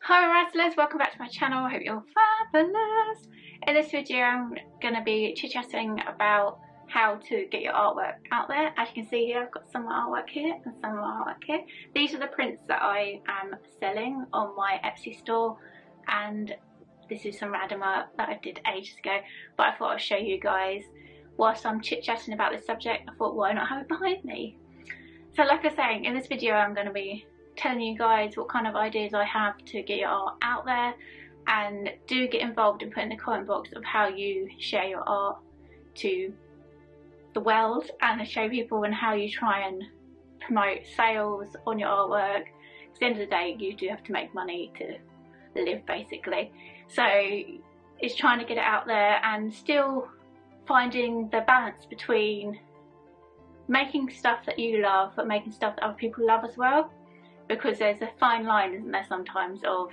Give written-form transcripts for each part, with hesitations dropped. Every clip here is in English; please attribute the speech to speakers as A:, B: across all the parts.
A: Hi Razzlers, welcome back to my channel. I hope you're fabulous. In this video I'm going to be chit-chatting about how to get your artwork out there. As you can see here, I've got some artwork here and some artwork here. These are the prints that I am selling on my Etsy store, and this is some random art that I did ages ago, but I thought I'd show you guys. Whilst I'm chit-chatting about this subject, I thought, why not have it behind me? So like I was saying, in this video I'm going to be telling you guys what kind of ideas I have to get your art out there, and do get involved and put in the comment box of how you share your art to the world and show people, and how you try and promote sales on your artwork. Because at the end of the day you do have to make money to live basically, so it's trying to get it out there and still finding the balance between making stuff that you love but making stuff that other people love as well. Because there's a fine line, isn't there, sometimes, of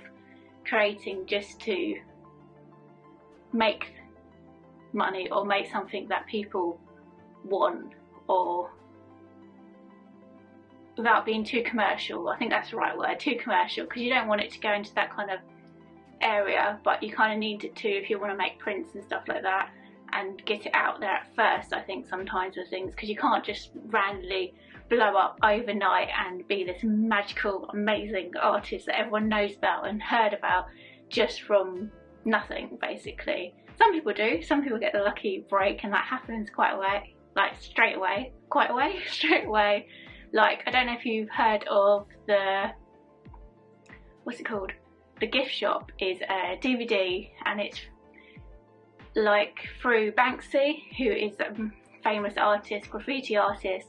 A: creating just to make money or make something that people want, or without being too commercial. I think that's the right word, too commercial, because you don't want it to go into that kind of area, but you kind of need it to if you want to make prints and stuff like that and get it out there at first. I think sometimes with things, because you can't just randomly blow up overnight and be this magical, amazing artist that everyone knows about and heard about just from nothing, basically. Some people do, some people get the lucky break and that happens quite away, like straight away, straight away. Like, I don't know if you've heard of the, what's it called? The Gift Shop is a DVD, and it's like through Banksy, who is a famous artist, graffiti artist,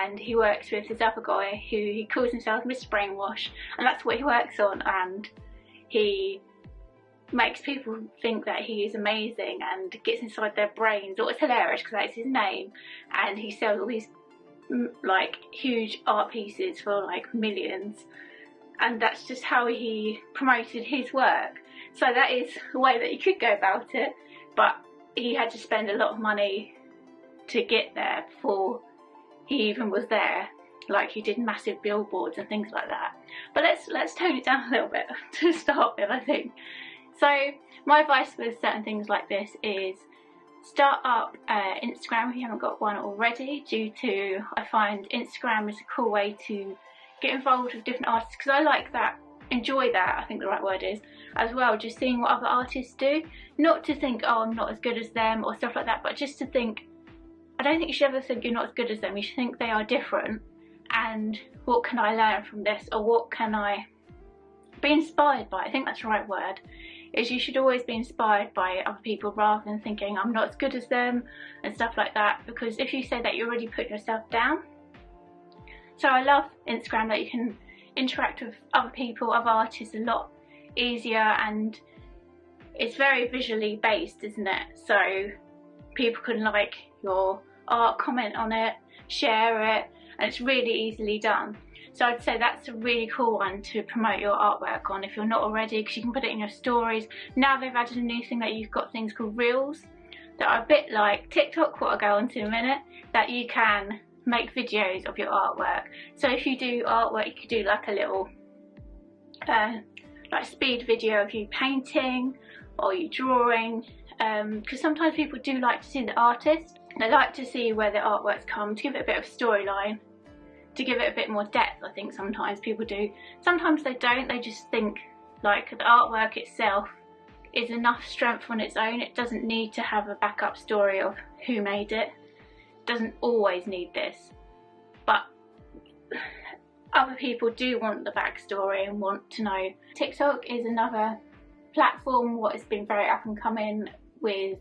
A: and he works with this other guy who he calls himself Mr. Brainwash, and that's what he works on, and he makes people think that he is amazing and gets inside their brains. Or it's hilarious because that's his name, and he sells all these like huge art pieces for like millions, and that's just how he promoted his work. So that is the way that you could go about it, but he had to spend a lot of money to get there before he even was there. Like, he did massive billboards and things like that. But let's tone it down a little bit to start with, I think. So my advice with certain things like this is start up Instagram if you haven't got one already, due to I find Instagram is a cool way to get involved with different artists, because I like that, enjoy that, I think the right word is, as well, just seeing what other artists do. Not to think, oh, I'm not as good as them or stuff like that, but just to think, I don't think you should ever think you're not as good as them. You should think they are different, and what can I learn from this, or what can I be inspired by? I think that's the right word, is you should always be inspired by other people rather than thinking I'm not as good as them and stuff like that, because if you say that, you already put yourself down. So I love Instagram, that you can interact with other people, other artists, a lot easier, and it's very visually based, isn't it? So people can like your art, comment on it, share it, and it's really easily done. So I'd say that's a really cool one to promote your artwork on if you're not already, because you can put it in your stories. Now they've added a new thing that you've got things called Reels that are a bit like TikTok, what I'll go on to in a minute, that you can make videos of your artwork. So if you do artwork, you could do like a little like speed video of you painting or you drawing, because sometimes people do like to see the artist. They like to see where their artworks come, to give it a bit of storyline, to give it a bit more depth. I think sometimes people do, sometimes they don't, they just think like the artwork itself is enough strength on its own. It doesn't need to have a backup story of who made it. It doesn't always need this, but other people do want the backstory and want to know. TikTok is another platform what has been very up and coming with,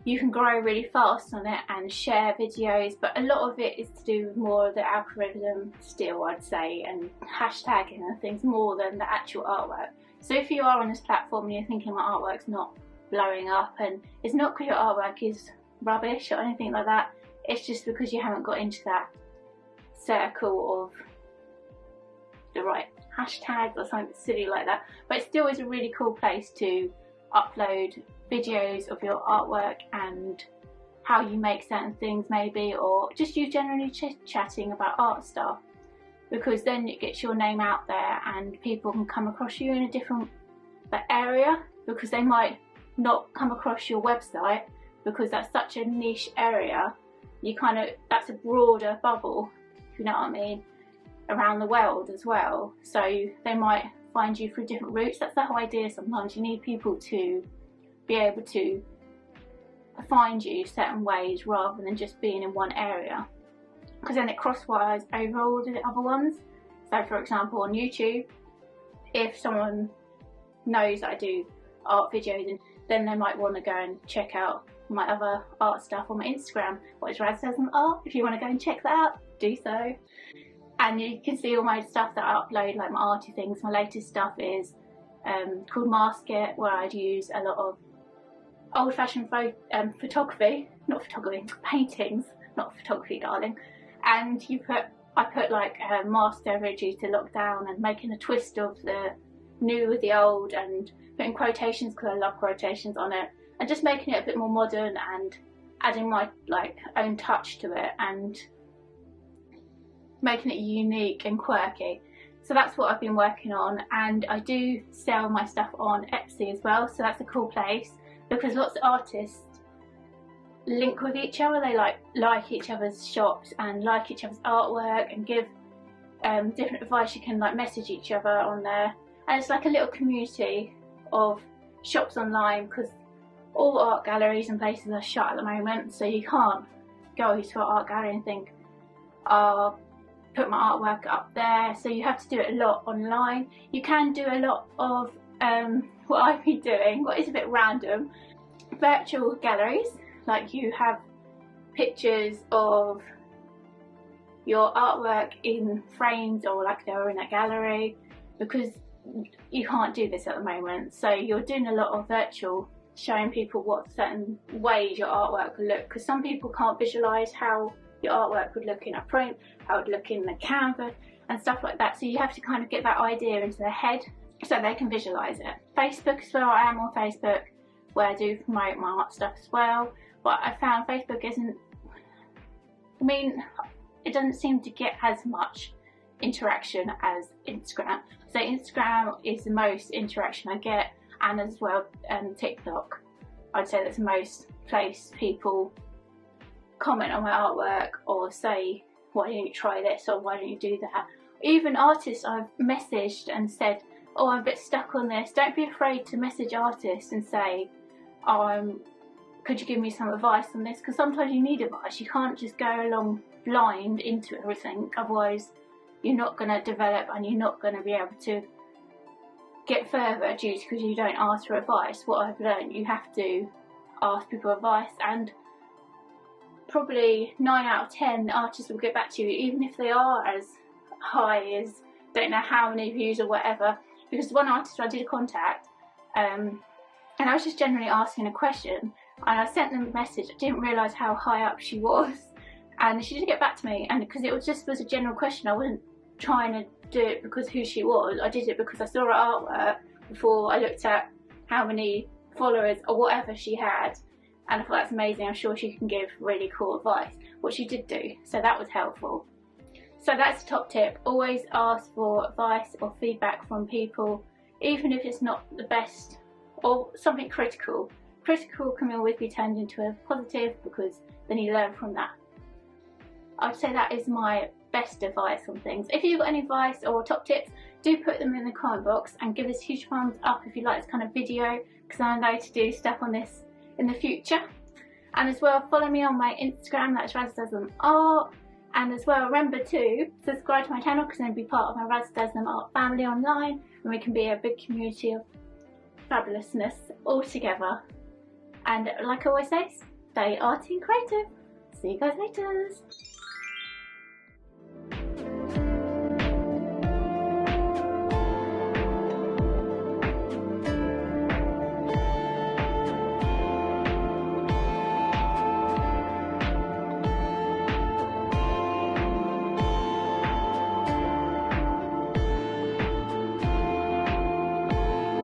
A: you can grow really fast on it and share videos, but a lot of it is to do with more of the algorithm still, I'd say, and hashtagging and things more than the actual artwork. So if you are on this platform and you're thinking my artwork's not blowing up, and it's not because your artwork is rubbish or anything like that, it's just because you haven't got into that circle of the right hashtags or something silly like that. But it still is a really cool place to upload videos of your artwork and how you make certain things maybe, or just you generally chit-chatting about art stuff. because then it gets your name out there and people can come across you in a different area, because they might not come across your website because that's such a niche area. You kind of, that's a broader bubble, if you know what I mean, around the world as well. So they might find you through different routes. That's the whole idea. Sometimes you need people to be able to find you certain ways rather than just being in one area, because then it crosswires over all the other ones. So for example, on YouTube, if someone knows that I do art videos, then they might want to go and check out my other art stuff on my Instagram, what is Razdasm Art. If you want to go and check that out, do so. And you can see all my stuff that I upload, like my arty things. My latest stuff is called Mask It, where I'd use a lot of old-fashioned photography, not photography, paintings, not photography, darling. And I put like masks over due to lockdown, and making a twist of the new with the old, and putting quotations because I love quotations on it, and just making it a bit more modern and adding my like own touch to it and making it unique and quirky. So that's what I've been working on, and I do sell my stuff on Etsy as well, so that's a cool place because lots of artists link with each other. They like each other's shops and like each other's artwork and give different advice. You can like message each other on there, and it's like a little community of shops online, because all art galleries and places are shut at the moment, so you can't go to an art gallery and think, oh, put my artwork up there. So you have to do it a lot online. You can do a lot of what I've been doing, what is a bit random, virtual galleries. Like you have pictures of your artwork in frames, or like they were in a gallery, because you can't do this at the moment. So you're doing a lot of virtual, showing people what certain ways your artwork will look, because some people can't visualise how your artwork would look in a print, how it would look in the canvas and stuff like that. So you have to kind of get that idea into their head so they can visualise it. Facebook as well, I am on Facebook where I do promote my art stuff as well, but I found Facebook isn't, I mean, it doesn't seem to get as much interaction as Instagram. So Instagram is the most interaction I get, and as well TikTok. I'd say that's the most place people comment on my artwork or say, why don't you try this, or why don't you do that. Even artists I've messaged and said, oh, I'm a bit stuck on this. Don't be afraid to message artists and say, oh, could you give me some advice on this? Because sometimes you need advice. You can't just go along blind into everything, otherwise you're not going to develop and you're not going to be able to get further just because you don't ask for advice. What I've learned, you have to ask people advice, and probably 9 out of 10 artists will get back to you, even if they are as high as don't know how many views or whatever. Because one artist I did contact, and I was just generally asking a question, and I sent them a message. I didn't realise how high up she was, and she didn't get back to me. And because it was just was a general question, I wasn't trying to do it because who she was. I did it because I saw her artwork before I looked at how many followers or whatever she had, and I thought that's amazing. I'm sure she can give really cool advice, what she did do, so that was helpful. So that's the top tip. Always ask for advice or feedback from people, even if it's not the best or something critical. Critical can always be turned into a positive, because then you learn from that. I'd say that is my best advice on things. If you've got any advice or top tips, do put them in the comment box and give us a huge thumbs up if you like this kind of video, because I know to do stuff on this in the future. And as well, follow me on my Instagram, that's Razdasm Art. And as well, remember to subscribe to my channel, because then be part of my Razdasm Art family online, and we can be a big community of fabulousness all together. And like I always say, stay arty and creative. See you guys later.